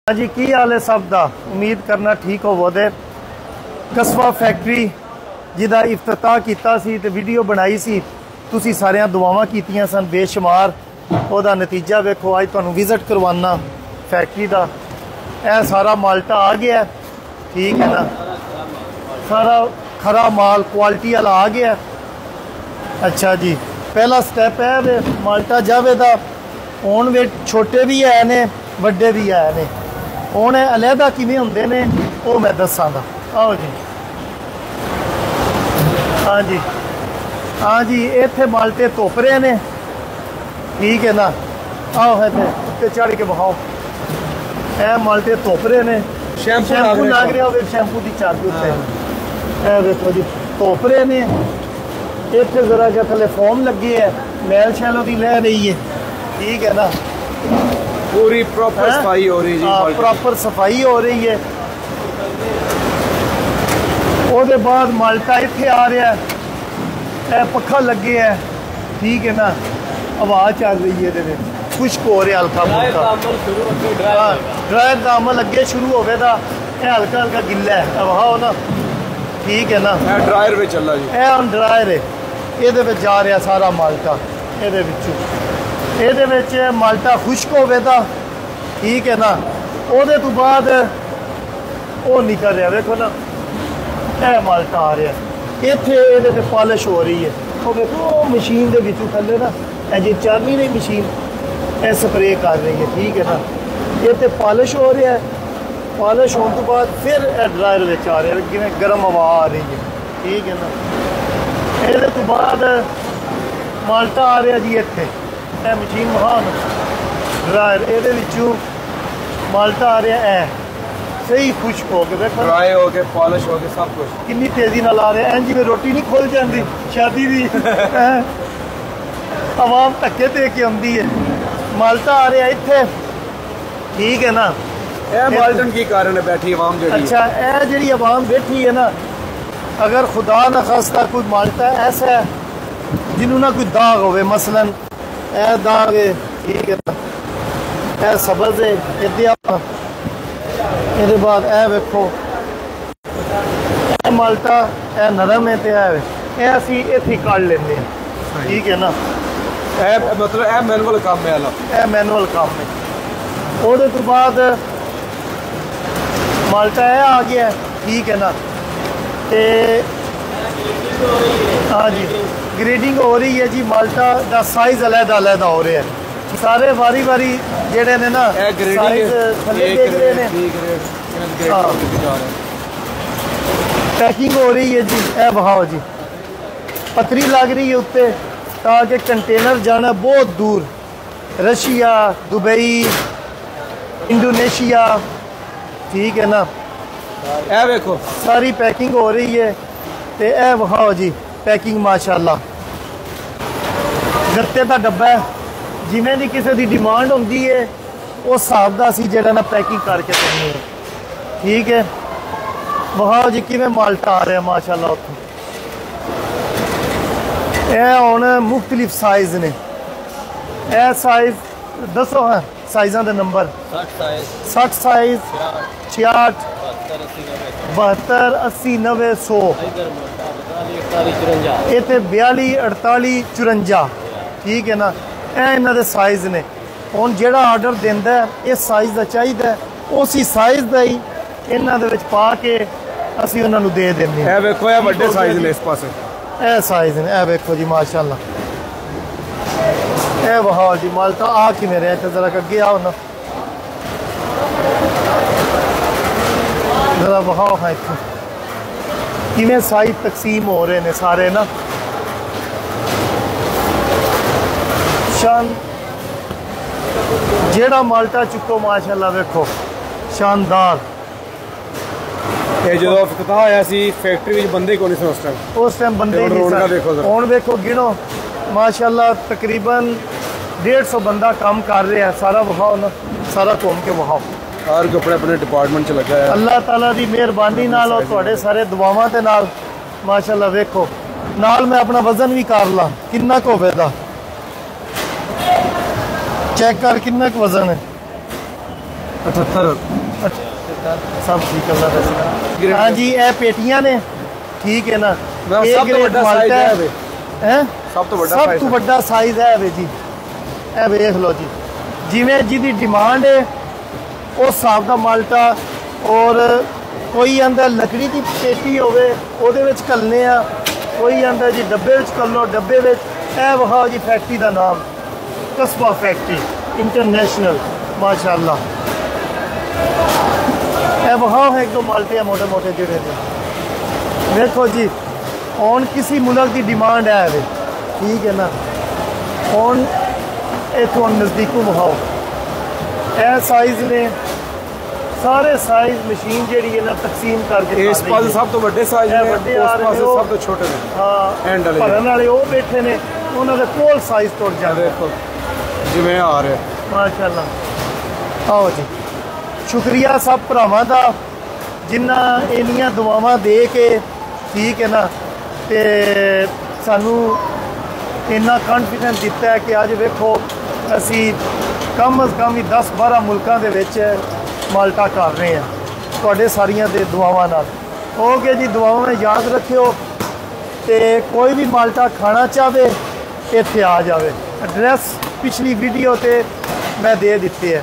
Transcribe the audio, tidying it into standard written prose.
हाँ जी, की हाल है सब दा? उम्मीद करना ठीक होवो दे। कस्बा फैक्ट्री जिदा इफ्तिताह किया सी ते वीडियो बनाई सी, तुसी सारियां दुआवां कीतियां सन बेशुमार। ओदा नतीजा वेखो, अज तुहानू विजिट करवाना फैक्ट्री दा। ए सारा माल्टा आ गया, ठीक है ना, सारा खरा माल क्वालिटी वाला आ गया। अच्छा जी, पहला स्टैप है वे माल्टा जावेदा। हुण वे छोटे भी है ने, वड्डे भी है ने। हुण अलहदा किवें हुंदे ने वो मैं दसांगा। आओ जी। हाँ जी, हाँ जी, इत्थे माल्टे धुप रहे ने, ठीक है ना। आओ है उत्ते चढ़ के बहाओ। ए माल्टे धुप रहे ने, शैम्पू लग रहा हो, शैम्पू की चाबी उत्ते देखो जी, धुप रहे ने। इत्थे जरा जा थले फोम लगी है, मैल शैलों की लह रही है, ठीक है ना। पूरी प्रॉपर सफाई हो रही है, प्रॉपर सफाई हो रही है। उसके बाद माल्टा इत्थे आ रहा है, पखा लगे है, ठीक है ना। हवा चल रही है, खुश्क हो रहा हल्का फुल्का। ड्रायर का अमल अगे शुरू होगा, हल्का हल्का गिला है, हवा हो ना, ठीक है ना। ड्रायर में चल रहा जी, हम ड्रायर है, ये जा रहा सारा माल्टा। ये माल्टा खुश्क होगा, ठीक है ना। वो तो बाद वो निकल रहा, देखो ना, यह माल्टा आ रहा है। इतने पॉलिश हो रही है, वो देखो मशीन के विचों थले ना जी चल नहीं रही मशीन, यह स्प्रे कर रही है, ठीक है ना। ये तो पॉलिश हो रहा है, पॉलिश होने तो बाद फिर ड्रायर में आ रहा है, जिवें गर्म हवा आ रही है, ठीक है ना। ये तो बाद माल्टा आ रहा जी इत्थे, यह मशीन महान ड्रायर, ये माल्टा आ रहा है सही खुश्क हो के, देखो ड्राई हो के पॉलिश हो के सब कुछ कितनी तेजी नाल आ रहा है। जिवें रोटी नहीं खुल जाती शादी दी, आवाम धक्के दे के आती है। माल्टा आ रहा इत्थे, ठीक है ना। माल्टन की कारण है बैठी आवाम जी। अच्छा, यह जी आवाम बैठी है ना, अगर खुदा न खास्ता कोई माल्टा ऐसा है जिन्होंने ना कोई दाग हो, मसलन ए दाग है, ठीक है ना, ए सब्ज है, ये बाद ए वेखो ए माल्टा ए नरम है, तो ए असी इत्थे कढ़ लेंगे, ठीक है ना। मतलब ए मैनुअल काम है, ए मैनुअल काम है। वो तो बाद माल्टा ए आ गया, ठीक है ना। ते हाँ जी, ग्रेडिंग हो रही है जी, माल्टा का साइज अलहदा अलहदा हो रहा है। सारे वारी वारी जेडे ने ना साइज थले देख रहे हैं। पैकिंग हो रही है जी, ए बहाओ जी, पतरी लग रही है उत्ते, ताकि कंटेनर जाना बहुत दूर, रशिया, दुबई, इंडोनेशिया, ठीक है ना। ए देखो सारी पैकिंग हो रही है। तो ए बहाओ जी पैकिंग माशाल्लाह, गत्ते का डब्बा है, जिमें दी किसी की डिमांड होंगी है उस हिसाब का असी जो ना पैकिंग करके देनी है, ठीक है। बहाओ जी किमें माल्टा आ रहा माशाल्लाह उत्थों। यह हुण मुख्तलिफ साइज ने, यह साइज दसो है साइजा के नंबर। 60 साइज, 66, 72, 80, 90, 100, ये 42, 48, 54, ठीक है ना। ਇਹ ਇਹਨਾਂ ਦੇ ਸਾਈਜ਼ ਨੇ। ਹੁਣ ਜਿਹੜਾ ਆਰਡਰ ਦਿੰਦਾ ਇਸ ਸਾਈਜ਼ ਦਾ ਚਾਹੀਦਾ, ਉਸੇ ਸਾਈਜ਼ ਦਾ ਹੀ ਇਹਨਾਂ ਦੇ ਵਿੱਚ ਪਾ ਕੇ ਅਸੀਂ ਉਹਨਾਂ ਨੂੰ ਦੇ ਦਿੰਦੇ ਹਾਂ। ਇਹ ਵੇਖੋ, ਇਹ ਵੱਡੇ ਸਾਈਜ਼ ਨੇ ਇਸ ਪਾਸੇ, ਇਹ ਸਾਈਜ਼ ਨੇ, ਇਹ ਵੇਖੋ ਜੀ ਮਾਸ਼ਾਅੱਲਾ। ਇਹ ਵਹਾਲ ਜੀ ਮਾਲਟਾ ਆ ਕਿਵੇਂ ਰਿਹਾ, ਤੇ ਜ਼ਰਾ ਅੱਗੇ ਆਓ ਨਾ, ਜ਼ਰਾ ਵਹਾਓ ਹੈ ਇੱਥੇ ਕਿਵੇਂ ਸਾਈਜ਼ ਤਕਸੀਮ ਹੋ ਰਹੇ ਨੇ ਸਾਰੇ ਨਾ। शान जेड़ा माल्टा चुको माशाल्लाह वेखो शानदार। ये जो इफ्तिताह होया सी फैक्ट्री विच बंदे कोई नहीं सी उस टाइम बंदे नहीं सी। हुण वेखो गिनो माशाल्लाह तकरीबन 150 बंदा काम कर रहा है। सारा वहाओ ना, सारा घूम के वहाओ, हर कपड़े अपने डिपार्टमेंट च लगा है। अल्लाह ताला दी मेहरबानी नाल और तुहाडे सारे दुआवां दे नाल माशाल्लाह वेखो। नाल मैं अपना वजन भी कर ला किन्ना क होवेगा, चेक कर कितना वजन है। 78 सब ठीक है। हाँ जी, ये पेटियां ने, ठीक है ना। सब तो बड़ा साइज है, हैं सब तो बड़ा साइज है वे जी। ए वेख लो जी, जिमें जिदी डिमांड है उस हिसाब का माल्टा। और कोई अंदर लकड़ी की पेटी होवे ओदे विच कलने आ, कोई अंदर जी डब्बे विच कर लो, डब्बे विच। ए वहा जी फैक्ट्री का नाम कस्बा फैक्ट्री इंटरनेशनल, माशाअल्लाह। ए वहा है एक दो माल्टे मोटे मोटे जिहड़े ने। देखो जी, हुण किसी मुल्क की डिमांड है वे, ठीक है ना। हुण इथों नज़दीकों वहाओ ए साइज ने, सारे साइज मशीन जी है ना तकसीम करके। इस पास सब तो बड़े साइज ने, उस पास सब तो छोटे ने। हाँ, एंड वाले भरन वाले वो बैठे ने, उन्होंने कोल साइज तोड़ जाते। देखो जिवें आ रहे माशाअल्लाह। आओ जी, शुक्रिया सब भरावां दा जिन्हां इन्नियां दुआवां दे के, ठीक है ना, ते सानू इन्ना कॉन्फिडेंस दिता है कि अज वेखो असी कम अज़ कम ही 10-12 मुल्कां दे विच माल्टा कर रहे हैं तुहाडे सारियां दे दुआवां नाल। ओके जी, दुआवां में याद रखियो। ते कोई भी माल्टा खाना चाहे इत्थे आ जावे। एड्रैस पिछली वीडियो ते मैं दे दिते है।